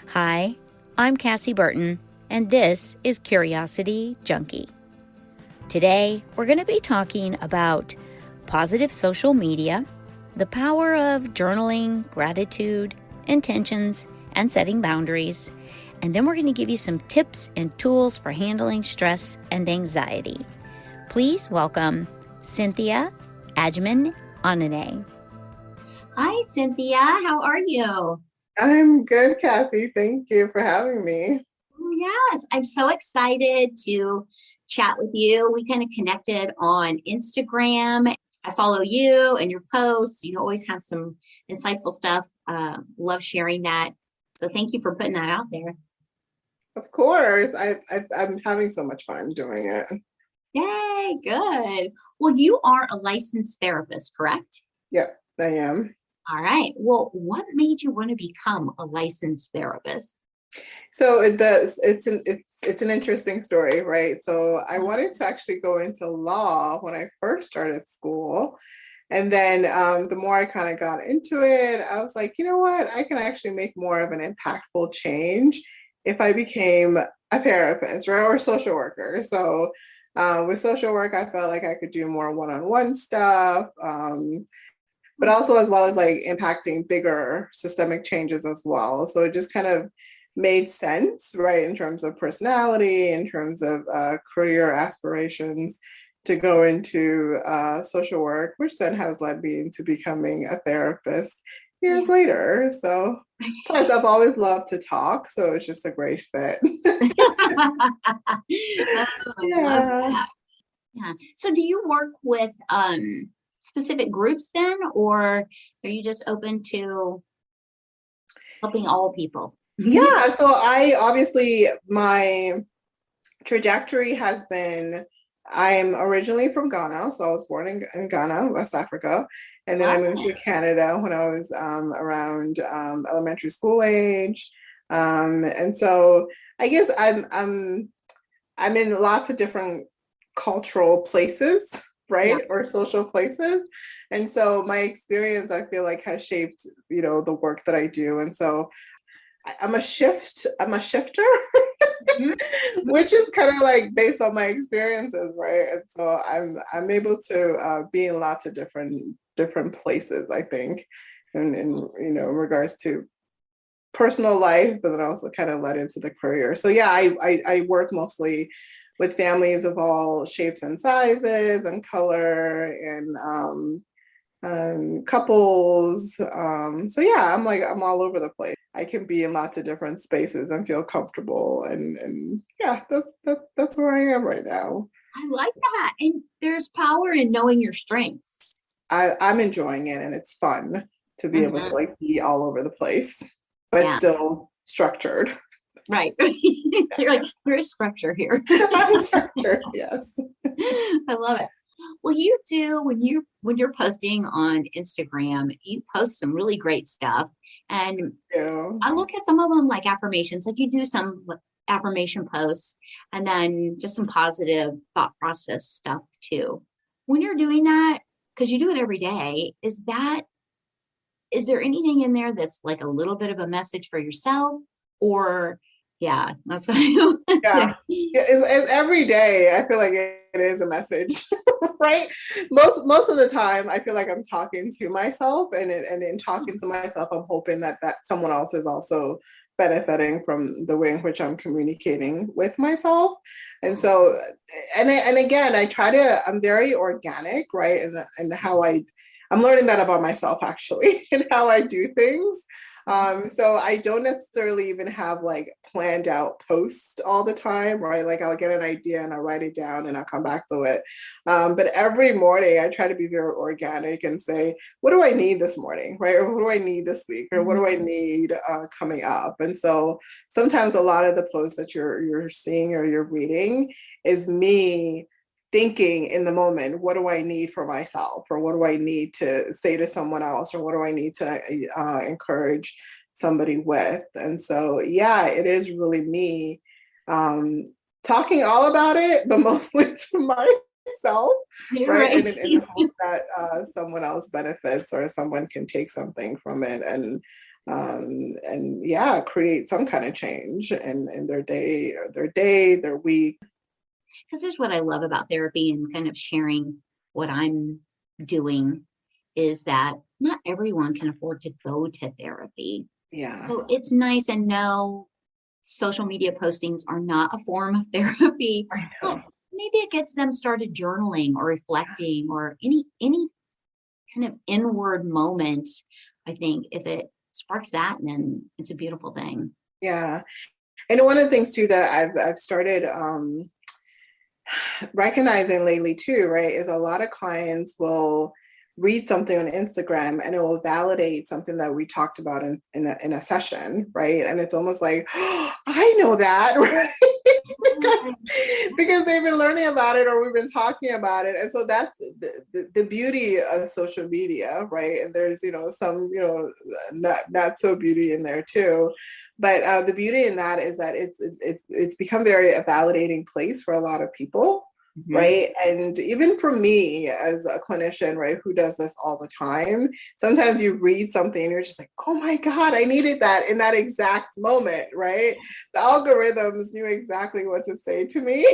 Hi, I'm Cassie Burton, and this is Curiosity Junkie. Today, we're going to be talking about positive social media, the power of journaling, gratitude, intentions, and setting boundaries. And then we're going to give you some tips and tools for handling stress and anxiety. Please welcome Cynthia Agyeman-Anane. Hi, Cynthia. How are you? I'm good, Kathy. Thank you for having me. Oh, yes, I'm so excited to chat with you. We kind of connected on Instagram. I follow you and your posts. You always have some insightful stuff. Love sharing that. So thank you for putting that out there. Of course, I'm having so much fun doing it. Yay, good. Well, you are a licensed therapist, correct? Yep, I am. All right. Well, what made you want to become a licensed therapist? So it's an interesting story, right? So I wanted to actually go into law when I first started school. And then the more I kind of got into it, I was like, you know what? I can actually make more of an impactful change if I became a therapist, right? Or social worker. So with social work, I felt like I could do more one-on-one stuff. But also as well as like impacting bigger systemic changes as well. So it just kind of made sense, right, in terms of personality, in terms of career aspirations to go into social work, which then has led me into becoming a therapist years later. So plus I've always loved to talk, so it's just a great fit. Oh, I love Yeah. that. Yeah. So do you work with specific groups then, or are you just open to helping all people? Yeah, so I obviously my trajectory has been I'm originally from Ghana, so I was born in Ghana, West Africa, and then I moved to Canada when I was around elementary school age, and so I guess I'm in lots of different cultural places, Yeah. right, or social places, and so my experience I feel like has shaped the work that I do, and so I'm a shifter, Mhm. which is kind of like based on my experiences, right? And so I'm able to be in lots of different places, I think, in regards to personal life, but then also kind of led into the career. So yeah, I work mostly with families of all shapes and sizes and color and couples. So yeah, I'm all over the place. I can be in lots of different spaces and feel comfortable, and yeah, that's where I am right now. I like that. And there's power in knowing your strengths. I'm enjoying it, and it's fun to be able to Mhm. like be all over the place, but Yeah, still structured. right. You're like, there is structure here. I'm structured, yes. I love it. Well, you do when you're posting on Instagram, you post some really great stuff. And Yeah. I look at some of them like affirmations, like you do some affirmation posts and then just some positive thought process stuff too. When you're doing that, because you do it every day, is there anything in there that's like a little bit of a message for yourself? Or yeah, that's what Yeah. Yeah, it's every day. I feel like it is a message, right? Most of the time, I feel like I'm talking to myself, and in talking to myself, I'm hoping that someone else is also benefiting from the way in which I'm communicating with myself. And so, and again, I'm very organic, right? And how I'm learning that about myself actually, and how I do things. So I don't necessarily even have like planned out posts all the time, right? Like I'll get an idea and I'll write it down and I'll come back to it. But every morning I try to be very organic and say, what do I need this morning, right? Or what do I need this week? Or what do I need coming up? And so sometimes a lot of the posts that you're seeing or you're reading is me thinking in the moment, what do I need for myself, or what do I need to say to someone else, or what do I need to encourage somebody with? And so yeah, it is really me talking all about it, but mostly to myself, You're right? right. And in the hope that someone else benefits or someone can take something from it. And and yeah, create some kind of change in their day or their week. Because this is what I love about therapy and kind of sharing what I'm doing is that not everyone can afford to go to therapy. Yeah. So it's nice, and no, social media postings are not a form of therapy, but maybe it gets them started journaling or reflecting or any kind of inward moment. I think if it sparks that, then it's a beautiful thing. Yeah. And one of the things too that I've started recognizing lately too, right, is a lot of clients will read something on Instagram and it will validate something that we talked about in a session, right? And it's almost like, oh, I know that, right? because they've been learning about it or we've been talking about it. And so that's the beauty of social media, right? And there's, some, not so beauty in there too. But the beauty in that is that it's become a validating place for a lot of people. Mm-hmm. Right. And even for me as a clinician, right, who does this all the time, sometimes you read something and you're just like, oh my God, I needed that in that exact moment. Right. The algorithms knew exactly what to say to me.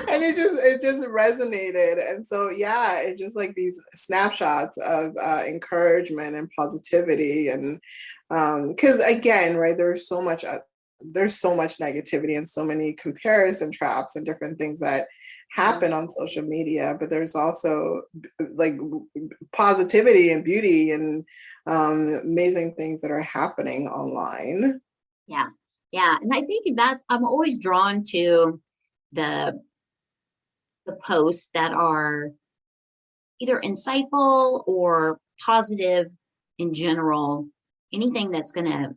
And it just resonated. And so, yeah, it's just like these snapshots of encouragement and positivity. And because again, right, there's so much negativity and so many comparison traps and different things that happen on social media, but there's also like positivity and beauty and amazing things that are happening online. Yeah. And I think I'm always drawn to the posts that are either insightful or positive in general. Anything that's going to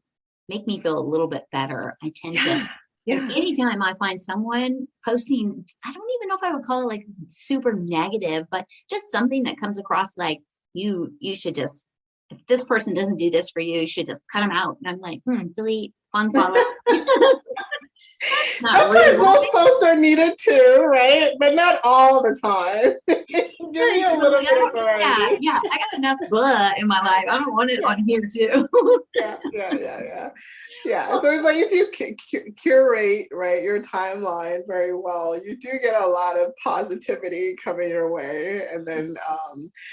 make me feel a little bit better. I tend to, anytime I find someone posting, I don't even know if I would call it like super negative, but just something that comes across like you should just, if this person doesn't do this for you, you should just cut them out. And I'm like, delete, unfollow. Sometimes those posts are needed too, right? But not all the time. Give me a little bit of variety. Yeah, I got enough blah in my life. I don't want it on here too. Yeah. So it's like if you curate, right, your timeline very well, you do get a lot of positivity coming your way. And then,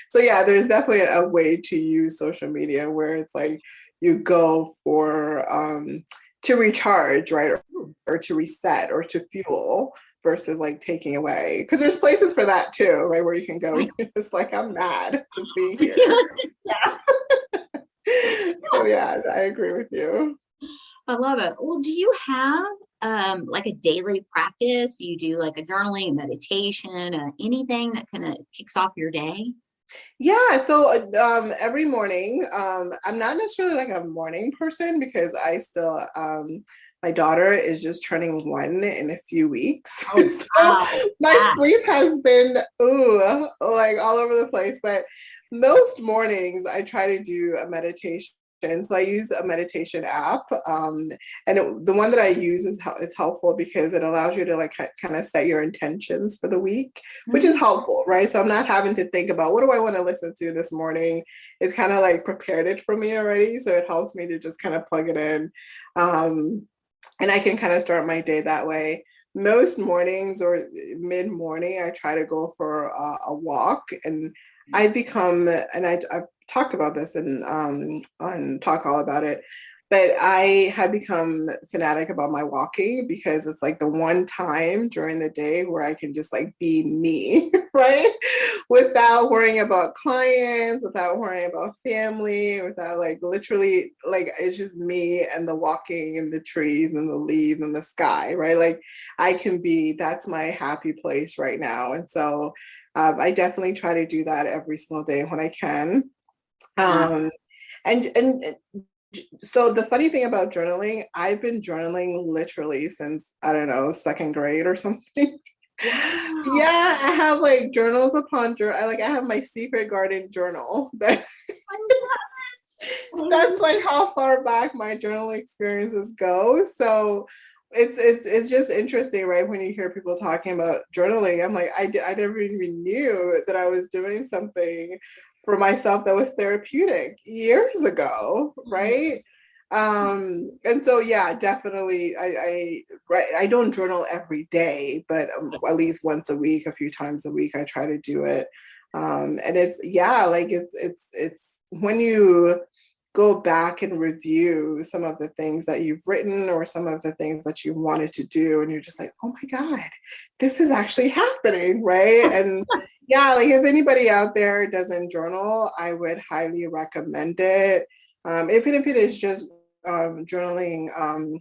so yeah, there's definitely a way to use social media where it's like you go for to recharge, right, or to reset or to fuel versus like taking away, because there's places for that too, right, where you can go. It's like, I'm mad just being here. Yeah. So yeah, I agree with you. I love it. Well, do you have like a daily practice? Do you do like a journaling, meditation, anything that kind of kicks off your day? Yeah, so every morning, I'm not necessarily like a morning person because I still my daughter is just turning 1 in a few weeks. Oh, so my sleep has been like all over the place. But most mornings I try to do a meditation. So I use a meditation app, and the one that I use is helpful because it allows you to like kind of set your intentions for the week, which is helpful, right? So I'm not having to think about what do I want to listen to this morning. It's kind of like prepared it for me already, so it helps me to just kind of plug it in, and I can kind of start my day that way. Most mornings or mid-morning, I try to go for a walk, and I've become, and I've talked about this and on Talk All About It, but I have become fanatic about my walking because it's like the one time during the day where I can just like be me, right? Without worrying about clients, without worrying about family, without like literally like it's just me and the walking and the trees and the leaves and the sky, right? Like I can be, that's my happy place right now. And so I definitely try to do that every single day when I can. And so the funny thing about journaling, I've been journaling literally since, I don't know, second grade or something. Wow. Yeah, I have like journals upon I have my secret garden journal. That's like how far back my journaling experiences go. So it's just interesting, right? When you hear people talking about journaling, I'm like, I never even knew that I was doing something for myself that was therapeutic years ago, right? And so yeah, definitely I don't journal every day, but at least once a week, a few times a week I try to do it. And it's like it's when you go back and review some of the things that you've written or some of the things that you wanted to do, and you're just like, oh my God, this is actually happening, right? And yeah, like if anybody out there doesn't journal, I would highly recommend it. Even if it is just journaling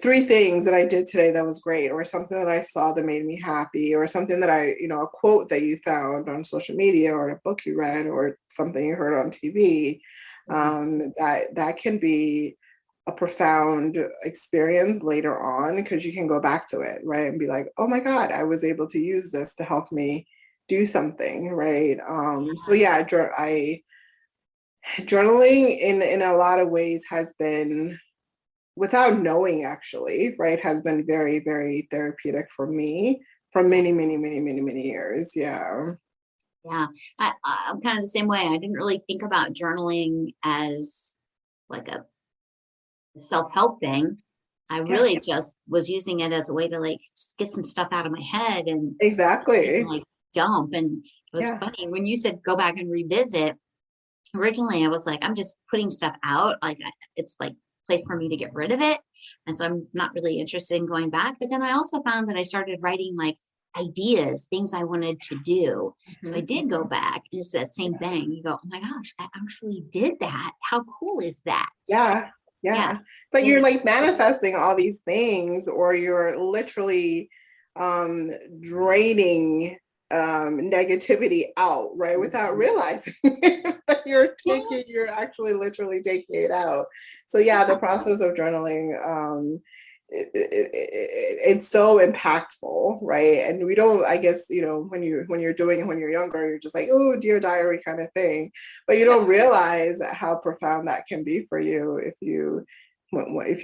3 things that I did today that was great, or something that I saw that made me happy, or something that a quote that you found on social media, or a book you read, or something you heard on TV. That can be a profound experience later on, because you can go back to it, right, and be like, oh my God, I was able to use this to help me do something, right? So yeah, journaling in a lot of ways has been, without knowing actually, right, has been very, very therapeutic for me for many, many, many, many, many years. Yeah. Yeah, I'm kind of the same way. I didn't really think about journaling as like a self-help thing. I really just was using it as a way to like just get some stuff out of my head and Exactly. like dump. And it was funny when you said go back and revisit. Originally, I was like, I'm just putting stuff out. Like it's like a place for me to get rid of it. And so I'm not really interested in going back. But then I also found that I started writing like ideas, things I wanted to do. So I did go back, and it's that same thing. You go, oh my gosh, I actually did that. How cool is that? Yeah. But you're like manifesting all these things, or you're literally draining negativity out, right, without realizing that you're actually literally taking it out. So yeah, the process of journaling, it's so impactful, right? And we don't, I guess, when you're doing it when you're younger, you're just like, oh, dear diary kind of thing, but you don't realize how profound that can be for you if you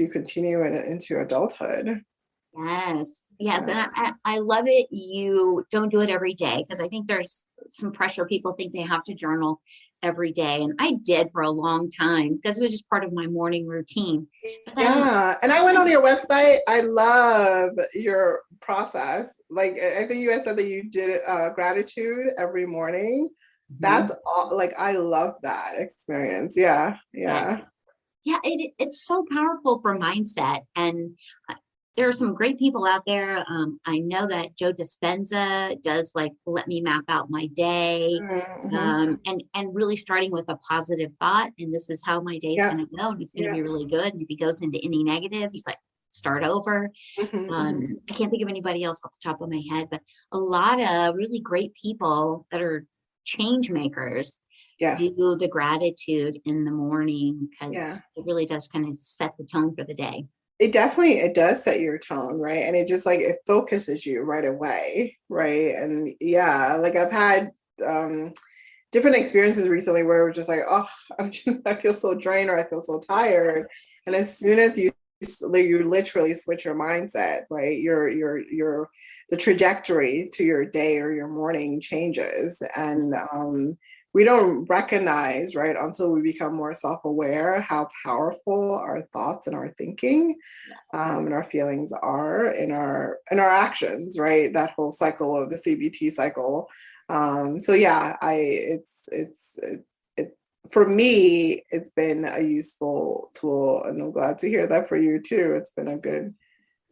continue into adulthood. Yes. And I love it. You don't do it every day, because I think there's some pressure. People think they have to journal every day. And I did for a long time because it was just part of my morning routine. But then, and I went on your website. I love your process. Like, I think you had said that you did gratitude every morning. That's all. Like, I love that experience. Yeah. It's so powerful for mindset. And there are some great people out there. I know that Joe Dispenza does like let me map out my day, and really starting with a positive thought. And this is how my day is going to go, and it's going to be really good. And if he goes into any negative, he's like, start over. I can't think of anybody else off the top of my head, but a lot of really great people that are change makers do the gratitude in the morning, because it really does kind of set the tone for the day. It does set your tone, right? And it just like, it focuses you right away, right? And like I've had different experiences recently where we're just like, oh, I feel so drained, or I feel so tired. And as soon as you literally switch your mindset, right, the trajectory to your day or your morning changes. And we don't recognize, right, until we become more self-aware, how powerful our thoughts and our thinking and our feelings are in our actions, right? That whole cycle of the CBT cycle. So yeah, it's for me, it's been a useful tool, and I'm glad to hear that for you too. It's been a good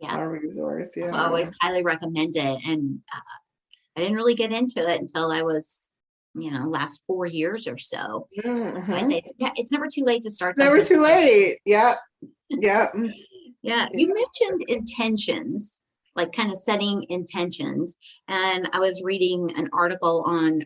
resource. So I always highly recommend it. And I didn't really get into it until I was, last 4 years or so. So I say it's never too late to start. Never too late. Yeah. You mentioned intentions, like kind of setting intentions. And I was reading an article on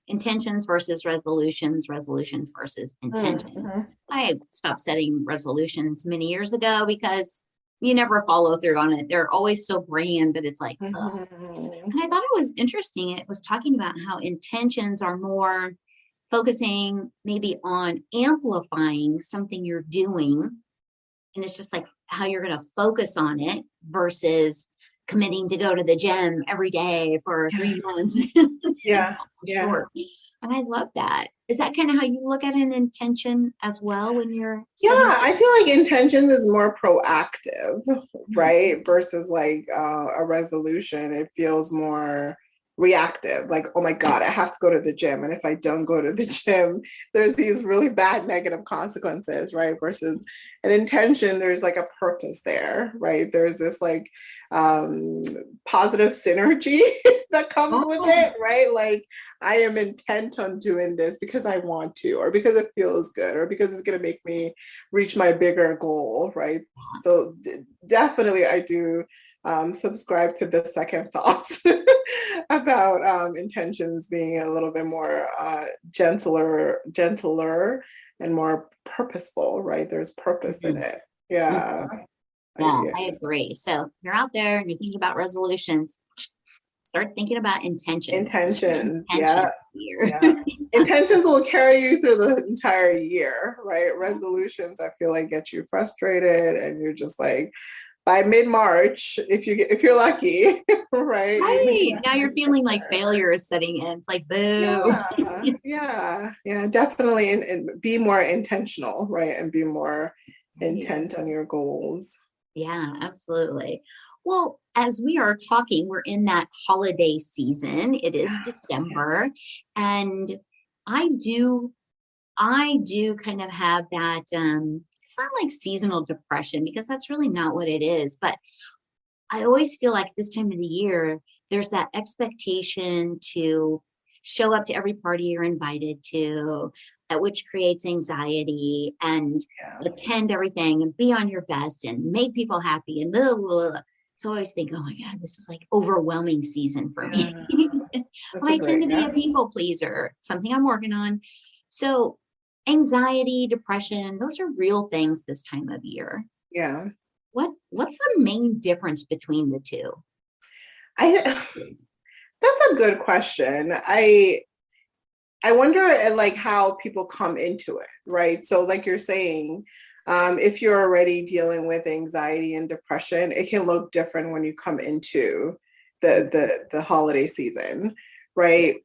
intentions versus resolutions versus intentions. I stopped setting resolutions many years ago because you never follow through on it. They're always so grand that it's like, and I thought it was interesting. It was talking about how intentions are more focusing maybe on amplifying something you're doing. And it's just like how you're going to focus on it versus committing to go to the gym every day for 3 months. Yeah. Yeah. Sure. And I love that. Is that kind of how you look at an intention as well when you're Yeah, setting? I feel like intentions is more proactive, right? Versus like a resolution. It feels more reactive. Like, oh my God, I have to go to the gym. And if I don't go to the gym, there's these really bad negative consequences, right? Versus an intention, there's like a purpose there, right? There's this like positive synergy that comes with it, right? Like, I am intent on doing this because I want to, or because it feels good, or because it's going to make me reach my bigger goal, right? So definitely I do subscribe to the second thoughts about intentions being a little bit more gentler, and more purposeful, right? There's purpose in it. Yeah. Yeah, I agree. So if you're out there and you're thinking about resolutions, start thinking about intentions. Yeah. Intentions will carry you through the entire year, right? Resolutions, I feel like, get you frustrated, and you're just like, by mid-March, if you're lucky, right? Right. Now you're feeling like failure is setting in. It's like, boo. Yeah, definitely. And be more intentional, right? And be more intent on your goals. Yeah, absolutely. Well, as we are talking, we're in that holiday season. It is December, and I do kind of have that it's not like seasonal depression, because that's really not what it is, but I always feel like this time of the year there's that expectation to show up to every party you're invited to, which creates anxiety, and attend everything and be on your best and make people happy and blah, blah, blah. So I always think, oh my God, this is like overwhelming season for me. I tend to be a people pleaser, something I'm working on. So anxiety, depression, those are real things this time of year. Yeah. What's the main difference between the two? That's a good question. I wonder like how people come into it, right? So like you're saying, if you're already dealing with anxiety and depression, it can look different when you come into the holiday season, right?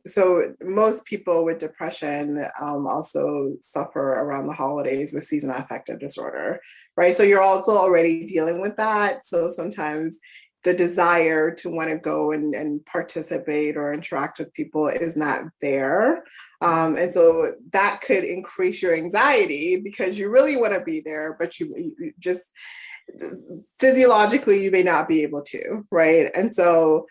So most people with depression also suffer around the holidays with seasonal affective disorder, right? So you're also already dealing with that. So sometimes the desire to want to go and participate or interact with people is not there. And so that could increase your anxiety because you really want to be there, but you just physiologically you may not be able to, right? And so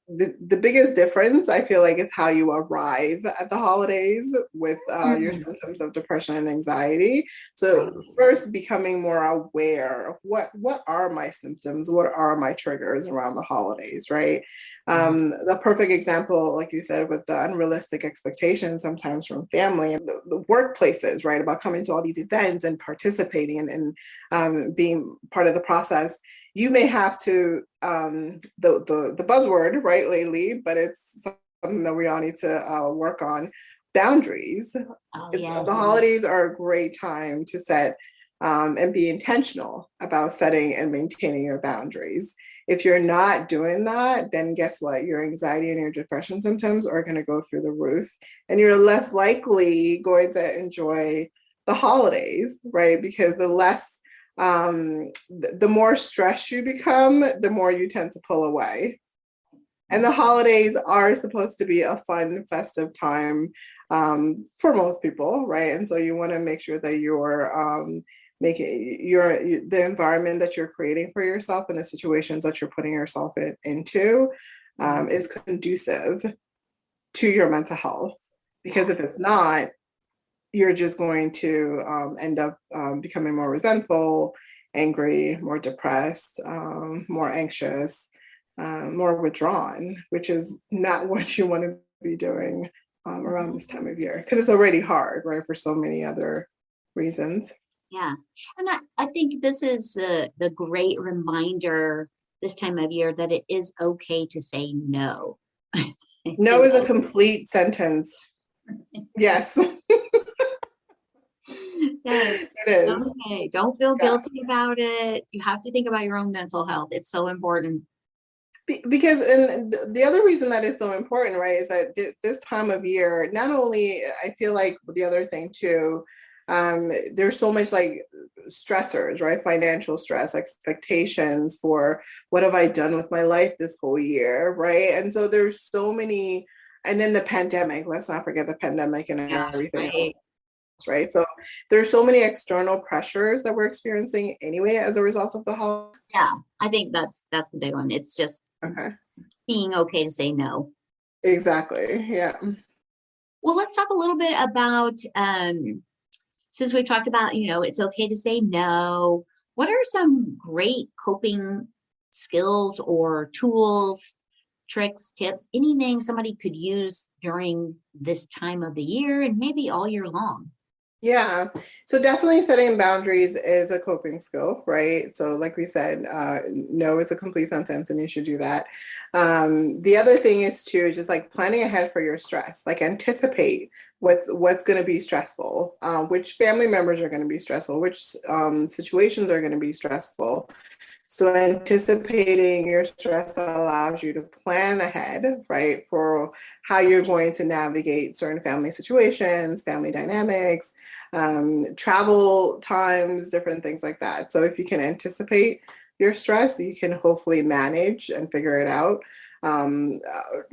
the biggest difference I feel like is how you arrive at the holidays with your symptoms of depression and anxiety. So first becoming more aware of what are my symptoms, what are my triggers around the holidays, right? The perfect example, like you said, with the unrealistic expectations sometimes from family and the workplaces, right, about coming to all these events and participating and being part of the process. You may have to, the buzzword, right, lately, but it's something that we all need to work on, boundaries. The holidays are a great time to set and be intentional about setting and maintaining your boundaries. If you're not doing that, then guess what? Your anxiety and your depression symptoms are going to go through the roof, and you're less likely going to enjoy the holidays, right? Because the more stressed you become, the more you tend to pull away. And the holidays are supposed to be a fun, festive time for most people, right? And so you want to make sure that you're making the environment that you're creating for yourself and the situations that you're putting yourself into is conducive to your mental health. Because if it's not, you're just going to end up becoming more resentful, angry, more depressed, more anxious, more withdrawn, which is not what you want to be doing around this time of year, because it's already hard, right, for so many other reasons. Yeah. And I think this is the great reminder this time of year that it is okay to say no. No is a complete sentence. Yes. Yes. It is. Okay. Don't feel Yeah. guilty about it. You have to think about your own mental health. It's so important. Because, and the other reason that it's so important, right, is that this time of year, not only, I feel like the other thing too, there's so much like stressors, right? Financial stress, expectations for what have I done with my life this whole year, right? And so there's so many, and then the pandemic, let's not forget the pandemic and Gosh, everything else, right. right? So there's so many external pressures that we're experiencing anyway as a result of the holiday. Yeah. I think that's a big one. It's just Okay. being okay to say no. Exactly. Yeah. Well, let's talk a little bit about since we've talked about, it's okay to say no. What are some great coping skills or tools, tricks, tips, anything somebody could use during this time of the year and maybe all year long? Yeah, so definitely setting boundaries is a coping skill, right? So, like we said, no is a complete sentence, and you should do that. The other thing is too, just like planning ahead for your stress, like anticipate what's going to be stressful, which family members are going to be stressful, which situations are going to be stressful. So anticipating your stress allows you to plan ahead, right, for how you're going to navigate certain family situations, family dynamics, travel times, different things like that. So if you can anticipate your stress, you can hopefully manage and figure it out.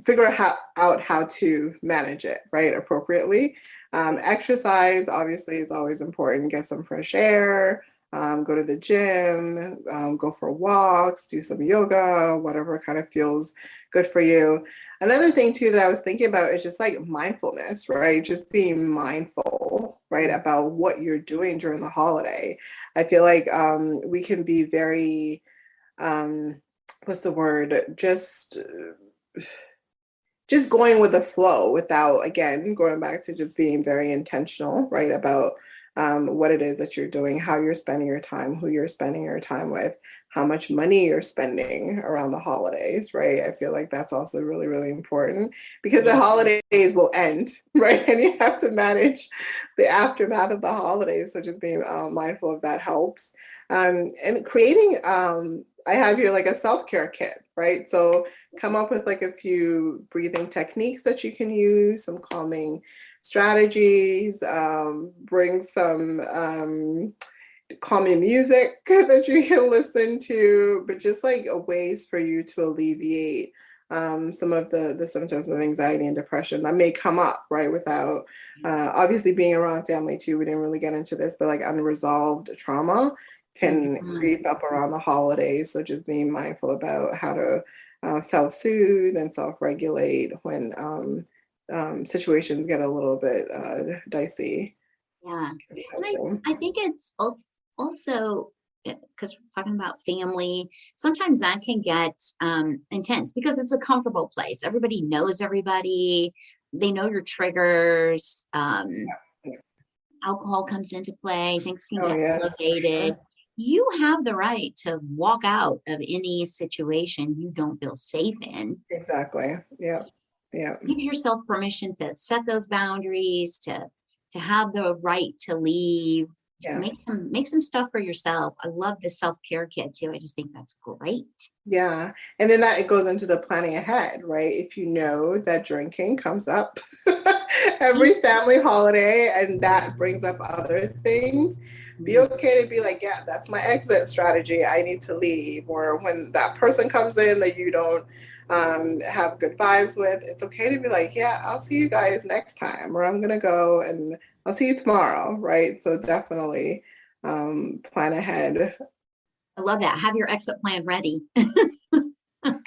Figure out how to manage it, right, appropriately. Exercise obviously is always important. Get some fresh air, go to the gym, go for walks, do some yoga, whatever kind of feels good for you. Another thing too that I was thinking about is just like mindfulness, right? Just being mindful, right, about what you're doing during the holiday. I feel like we can be very, what's the word? Just going with the flow without, again, going back to just being very intentional, right, about what it is that you're doing, how you're spending your time, who you're spending your time with, how much money you're spending around the holidays, right? I feel like that's also really, really important because the Yeah. holidays will end, right? And you have to manage the aftermath of the holidays. So just being mindful of that helps. And creating, I have here like a self-care kit, right? So come up with like a few breathing techniques that you can use, some calming strategies, bring some calming music that you can listen to, but just like ways for you to alleviate some of the symptoms of anxiety and depression that may come up, right? Without obviously being around family too. We didn't really get into this, but like unresolved trauma can Mhm. creep up around the holidays. So just being mindful about how to self-soothe and self-regulate when situations get a little bit dicey. Yeah. And So, I think it's also because we're talking about family, sometimes that can get intense because it's a comfortable place. Everybody knows everybody. They know your triggers. yeah. Alcohol comes into play. Things can Oh get yes, for elevated. sure. You have the right to walk out of any situation you don't feel safe in. Exactly. Yeah. Yeah. Give yourself permission to set those boundaries, to have the right to leave. Yeah. Make some stuff for yourself. I love the self-care kit too. I just think that's great. Yeah. And then that it goes into the planning ahead, right? If you know that drinking comes up every family holiday and that brings up other things, be Mhm. okay to be like, yeah, that's my exit strategy. I need to leave. Or when that person comes in that you don't have good vibes with, it's okay to be like, yeah, I'll see you guys next time, or I'm going to go and I'll see you tomorrow, right? So definitely plan ahead. I love that. Have your exit plan ready.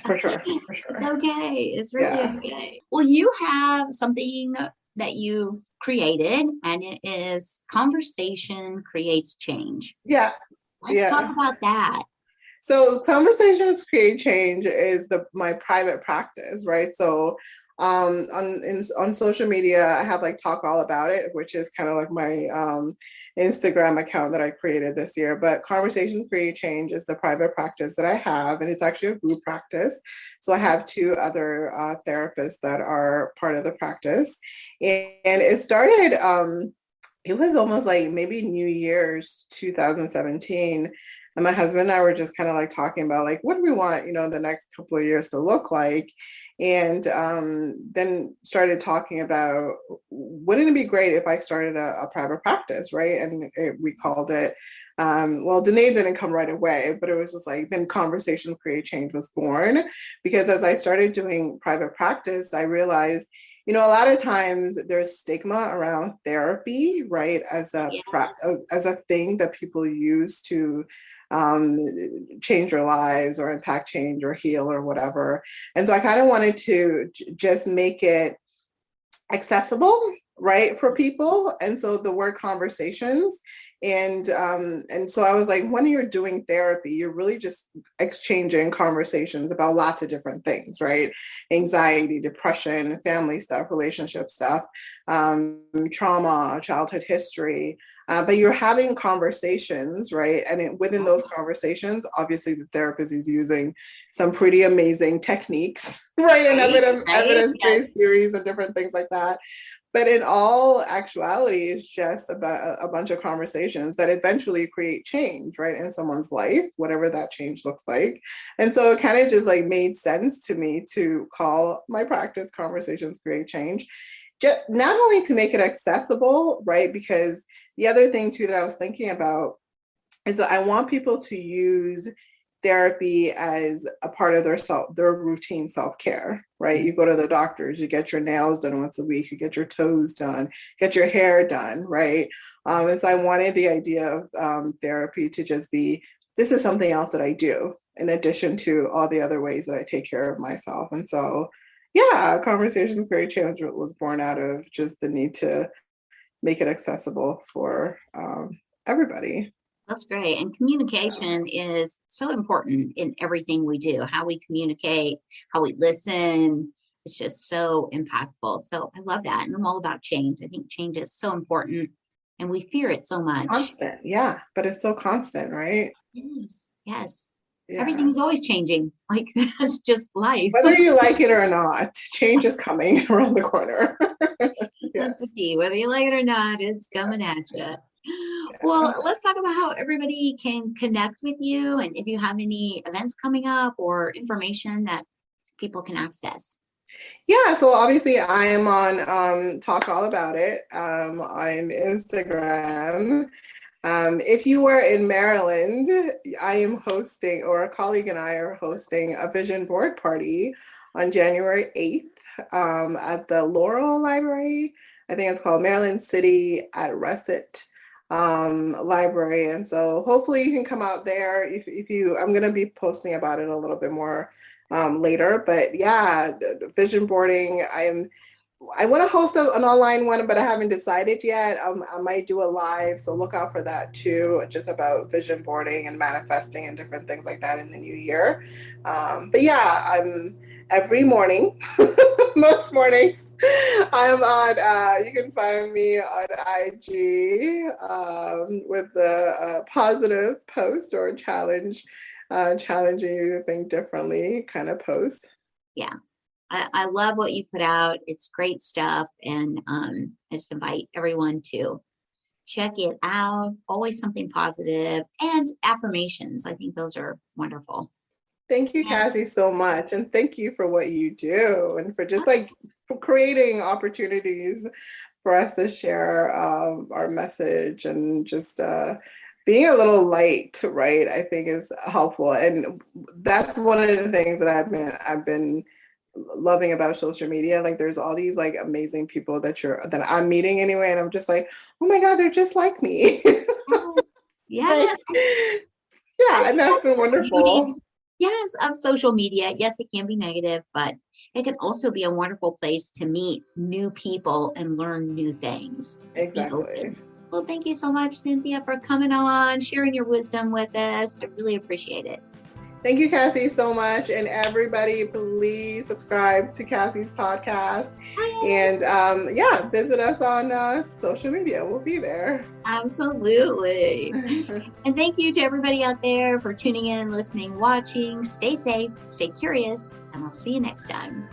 For sure. For It's sure. okay. It's really Yeah. okay. Well, you have something that you've created, and it is conversation creates change. Yeah. Let's talk Yeah. about that. So conversations create change is my private practice, right? So on social media, I have like Talk All About It, which is kind of like my Instagram account that I created this year. But Conversations Create Change is the private practice that I have, and it's actually a group practice. So I have two other therapists that are part of the practice, and it started. it was almost like maybe New Year's 2017. And my husband and I were just kind of like talking about like, what do we want, the next couple of years to look like? And then started talking about, wouldn't it be great if I started a private practice, right? And we called it, well, the name didn't come right away, but it was just like, then Conversation Create Change was born. Because as I started doing private practice, I realized, a lot of times there's stigma around therapy, right? As a thing that people use to change their lives or impact change or heal or whatever. And so I kind of wanted to just make it accessible, right, for people. And so the word conversations, and so I was like, when you're doing therapy, you're really just exchanging conversations about lots of different things, right? Anxiety, depression, family stuff, relationship stuff, trauma, childhood history. But you're having conversations, right? And within those conversations, obviously the therapist is using some pretty amazing techniques, right? And evidence-based theories and different things like that. But in all actuality, it's just about a bunch of conversations that eventually create change, right, in someone's life, whatever that change looks like. And so it kind of just like made sense to me to call my practice Conversations Create Change, just not only to make it accessible, right, because the other thing too that I was thinking about is that I want people to use therapy as a part of their routine self-care, right? You go to the doctors, you get your nails done once a week, you get your toes done, get your hair done, right? And so I wanted the idea of therapy to just be, this is something else that I do in addition to all the other ways that I take care of myself. And so, yeah, Conversations Create Change was born out of just the need to make it accessible for everybody. That's great. And communication is so important in everything we do. How we communicate, how we listen, it's just so impactful. So I love that. And I'm all about change. I think change is so important and we fear it so much. Constant, yeah. But it's so constant, right? Yes, yes. Yeah. Everything's always changing. Like that's just life. Whether you like it or not, change is coming around the corner. That's the key. Whether you like it or not, it's coming at you. Well, let's talk about how everybody can connect with you and if you have any events coming up or information that people can access. Yeah, so obviously I am on Talk All About It on Instagram. If you are in Maryland, I am hosting, or a colleague and I are hosting a vision board party on January 8th at the Laurel Library. I think it's called Maryland City at Russet Library. And so hopefully you can come out there. If you, I'm going to be posting about it a little bit more later, but yeah, vision boarding. I want to host an online one, but I haven't decided yet. I might do a live, so look out for that too, just about vision boarding and manifesting and different things like that in the new year. But yeah, I'm every morning, most mornings, I'm on, you can find me on IG with a positive post or a challenge, challenging you to think differently kind of post. Yeah. I love what you put out. It's great stuff. And I just invite everyone to check it out. Always something positive and affirmations. I think those are wonderful. Thank you, Cassie, so much. And thank you for what you do and for just like creating opportunities for us to share our message and just being a little light, right? I think is helpful. And that's one of the things that I've been loving about social media. Like there's all these like amazing people that I'm meeting anyway. And I'm just like, oh my God, they're just like me. Yeah. Yeah. And that's been wonderful. Yes, of social media. Yes, it can be negative, but it can also be a wonderful place to meet new people and learn new things. Exactly. Well, thank you so much, Cynthia, for coming on, sharing your wisdom with us. I really appreciate it. Thank you, Cassie, so much. And everybody, please subscribe to Cassie's podcast. And yeah, visit us on social media. We'll be there. Absolutely. And thank you to everybody out there for tuning in, listening, watching. Stay safe, stay curious, and I'll see you next time.